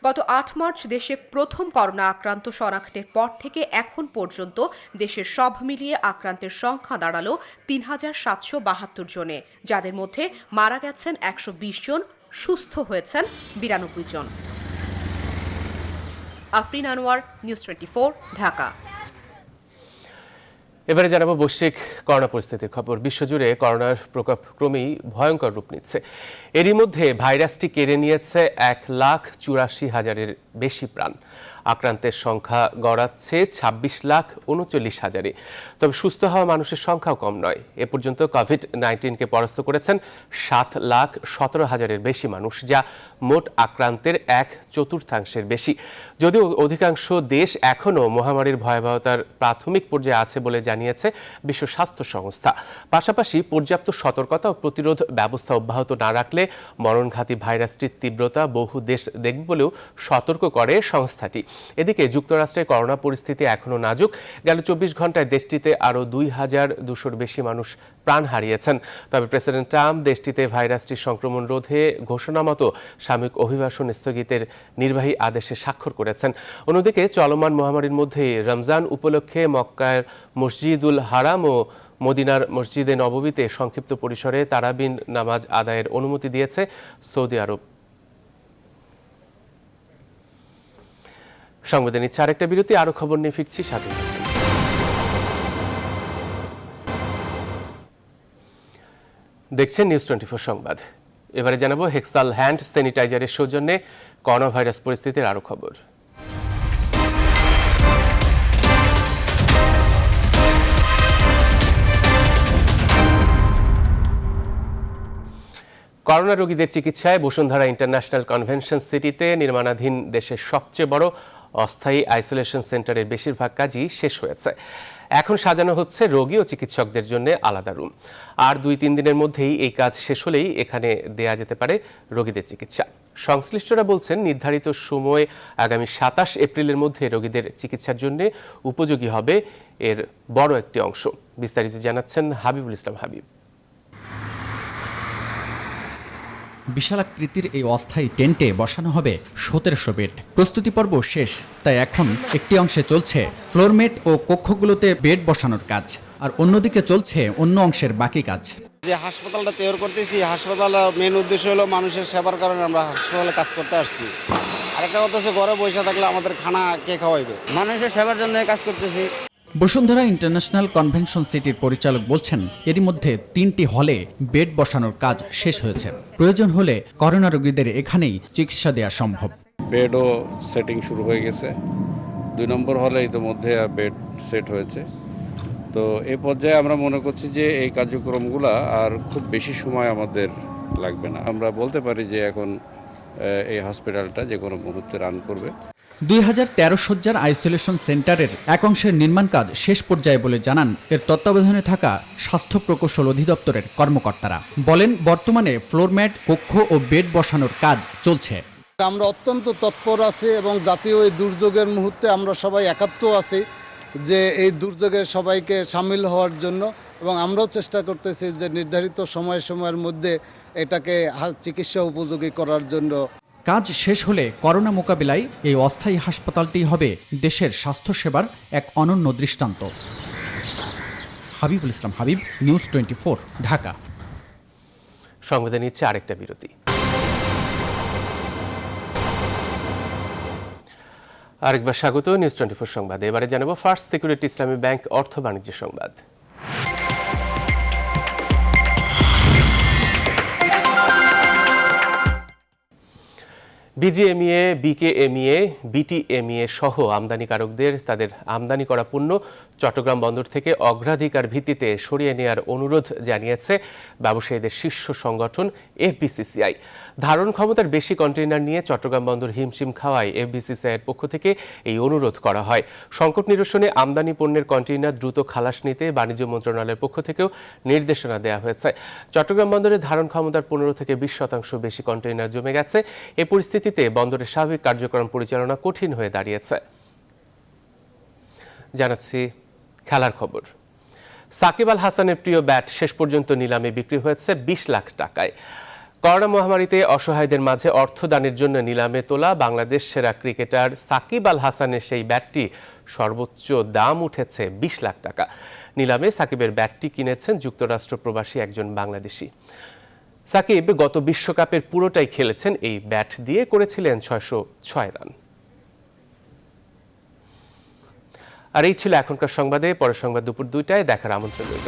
গত 8 মার্চ দেশে প্রথম করোনা আক্রান্ত শনাক্তের পর থেকে এখন পর্যন্ত দেশের সব মিলিয়ে আক্রান্তের সংখ্যা দাঁড়ালো 3772 জনে, যাদের মধ্যে মারা গেছেন 120 জন, সুস্থ হয়েছেন 92 জন। আফরিন আনোয়ার, নিউজ 24, ঢাকা। এবারে জানাবো বৈশ্বিক করোনা পরিস্থিতির খবর। বিশ্বজুড়ে করোনার প্রকোপ ক্রমেই ভয়ঙ্কর রূপ নিচ্ছে। এরই মধ্যে ভাইরাসটি কেড়ে নিয়েছে 1,84,000-এর বেশি প্রাণ। আক্রান্তের সংখ্যা গড়াচ্ছে 26,39,000-এ। তবে সুস্থ হওয়া মানুষের সংখ্যাও কম নয়। এ পর্যন্ত কোভিড-19কে পরাস্ত করেছেন 7,17,000-এর বেশি মানুষ, যা মোট আক্রান্তের 1/4 বেশি। যদিও অধিকাংশ দেশ এখনও মহামারীর ভয়াবহতার প্রাথমিক পর্যায়ে আছে বলে জানিয়েছে বিশ্ব স্বাস্থ্য সংস্থা। পাশাপাশি পর্যাপ্ত সতর্কতা ও প্রতিরোধ ব্যবস্থা অব্যাহত না রাখলে মরণঘাতী ভাইরাসটির তীব্রতা বহু দেশ দেখবে বলেও সতর্ক করে সংস্থাটি। এদিকে যুক্তরাষ্ট্রের করোনা পরিস্থিতি এখনও নাজুক। গেল 24 ঘন্টায় দেশটিতে আরও 2,200-র বেশি মানুষ প্রাণ হারিয়েছেন। তবে প্রেসিডেন্ট ট্রাম্প দেশটিতে ভাইরাসটির সংক্রমণ রোধে ঘোষণামতো সাময়িক অভিবাসন স্থগিতের নির্বাহী আদেশে স্বাক্ষর করেছেন। অন্যদিকে চলমান মহামারীর মধ্যে রমজান উপলক্ষে মক্কার মসজিদুল হারাম ও মদিনার মসজিদে নববীতে সংক্ষিপ্ত পরিসরে তারাবিন নামাজ আদায়ের অনুমতি দিয়েছে সৌদি আরব। সংবাদে নিচ্ছে আরেকটা বিরতি। আরো খবর নিয়ে ফিরছি সাথে। দেখছেন নিউজ 24 সংবাদ। এবারে জানাবো হেক্সাল হ্যান্ড স্যানিটাইজারের সৌজন্যে করোনা ভাইরাস পরিস্থিতির আরো খবর। করোনা রোগীদের চিকিৎসায় বসুন্ধরা ইন্টারন্যাশনাল কনভেনশন সিটিতে নির্মাণাধীন দেশের সবচেয়ে বড় অস্থায়ী আইসোলেশন সেন্টারের বেশিরভাগ কাজই শেষ হয়েছে। এখন সাজানো হচ্ছে রোগী ও চিকিৎসকদের জন্য আলাদা রুম। আর 2-3 দিনের মধ্যেই এই কাজ শেষ হলেই এখানে দেয়া যেতে পারে রোগীদের চিকিৎসা। সংশ্লিষ্টরা বলছেন নির্ধারিত সময় আগামী 27 এপ্রিলের মধ্যে রোগীদের চিকিৎসার জন্য উপযোগী হবে এর বড় একটি অংশ। বিস্তারিত জানাচ্ছেন হাবিবুল ইসলাম হাবিব। বিশালাকৃতির এই অস্থায়ী টেন্টে বসানো হবে 1700 বেড। প্রস্তুতি পর্ব শেষ, তাই এখন একটি অংশে চলছে ফ্লোরমেট ও কক্ষগুলোতে বেড বসানোর কাজ, আর অন্যদিকে চলছে অন্য অংশের বাকি কাজ। যে হাসপাতালটা তৈরি করতেছি, হাসপাতালের মেন উদ্দেশ্য হলো মানুষের সেবার কারণে আমরা হাসপাতালে কাজ করতে আসছি। আরেকটা কথা হচ্ছে ঘরে বসে থাকলে আমাদের খানা কে খাওয়াইবে, মানুষের সেবার জন্য কাজ করতেছি। বসুন্ধরা ইন্টারন্যাশনাল কনভেনশন সিটির পরিচালক বলছেন এরই মধ্যে 3টি হলে বেড বসানোর কাজ শেষ হয়েছে। প্রয়োজন হলে করোনা রোগীদের এখানেই চিকিৎসা দেওয়া সম্ভব। বেডও সেটিং শুরু হয়ে গেছে। 2 নম্বর হলে ইতিমধ্যে বেড সেট হয়েছে। তো এই পর্যায়ে আমরা মনে করছি যে এই কার্যক্রমগুলো আর খুব বেশি সময় আমাদের লাগবে না। আমরা বলতে পারি যে এখন এই হসপিটালটা যে কোনো মুহূর্তে রান করবে। 2013 শয্যার আইসোলেশন সেন্টারের এক অংশের নির্মাণ কাজ শেষ পর্যায়ে বলে জানান এর তত্ত্বাবধানে থাকা স্বাস্থ্য প্রকৌশল অধিদপ্তরের কর্মকর্তারা। বলেন বর্তমানে ফ্লোরম্যাট, কক্ষ ও বেড বসানোর কাজ চলছে। আমরা অত্যন্ত তৎপর আছি এবং জাতীয় এই দুর্যোগের মুহূর্তে আমরা সবাই একাত্ম আছি যে এই দুর্যোগে সবাইকে সামিল হওয়ার জন্য, এবং আমরাও চেষ্টা করতেছি যে নির্ধারিত সময়ের মধ্যে এটাকে চিকিৎসা উপযোগী করার জন্য। কাজ শেষ হলে করোনা মোকাবিলায় এই অস্থায়ী হাসপাতালটি হবে দেশের স্বাস্থ্যসেবার এক অনন্য দৃষ্টান্ত। হাবিবুল ইসলাম হাবিব, নিউজ 24, ঢাকা। সংবাদে নিচ্ছে আরেকটা বিরতি। আরেকবার স্বাগত নিউজ 24 সংবাদে। এবারে জানাবো ফার্স্ট সিকিউরিটি ইসলামী ব্যাংক অর্থ বাণিজ্য সংবাদ। বিজিএমইএ, বিকেএমইএ, বিটিএমইএ সহ আমদানিকারকদের তাদের আমদানি করা পণ্য চট্টগ্রাম বন্দর থেকে অগ্রাধিকার ভিত্তিতে সরিয়ে নেওয়ার অনুরোধ জানিয়েছে ব্যবসায়ীদের শীর্ষ সংগঠন এফবিসিসিআই। ধারণ ক্ষমতার বেশি কন্টেইনার নিয়ে চট্টগ্রাম বন্দর হিমশিম খাওয়ায় এফবিসিসিআইয়ের পক্ষ থেকে এই অনুরোধ করা হয়। সংকট নিরসনে আমদানি পণ্যের কন্টেইনার দ্রুত খালাস নিতে বাণিজ্য মন্ত্রণালয়ের পক্ষ থেকেও নির্দেশনা দেওয়া হয়েছে। চট্টগ্রাম বন্দরে ধারণ ক্ষমতার 15 থেকে 20% বেশি কন্টেইনার জমে গেছে। এ পরিস্থিতিতে বন্দরের স্বাভাবিক কার্যক্রম পরিচালনা কঠিন হয়ে দাঁড়িয়েছে। জানাচ্ছি খেলার খবর। সাকিব আল হাসানের প্রিয় ব্যাট শেষ পর্যন্ত নিলামে বিক্রি হয়েছে 20 লাখ টাকায়। করোনা মহামারীতে অসহায়দের মাঝে অর্থদানের জন্য নিলামে তোলা বাংলাদেশ সেরা ক্রিকেটার সাকিব আল হাসানের সেই ব্যাটটি সর্বোচ্চ দাম উঠেছে 20 লাখ টাকা। নিলামে সাকিবের ব্যাটটি কিনেছেন যুক্তরাষ্ট্র প্রবাসী একজন বাংলাদেশি। সাকিব গত বিশ্বকাপের পুরোটাই খেলেছেন এই ব্যাট দিয়ে, করেছিলেন 606 রান। আর এই ছিল এখনকার সংবাদে। পরের সংবাদ দুপুর 2টায় দেখার আমন্ত্রণ রইল।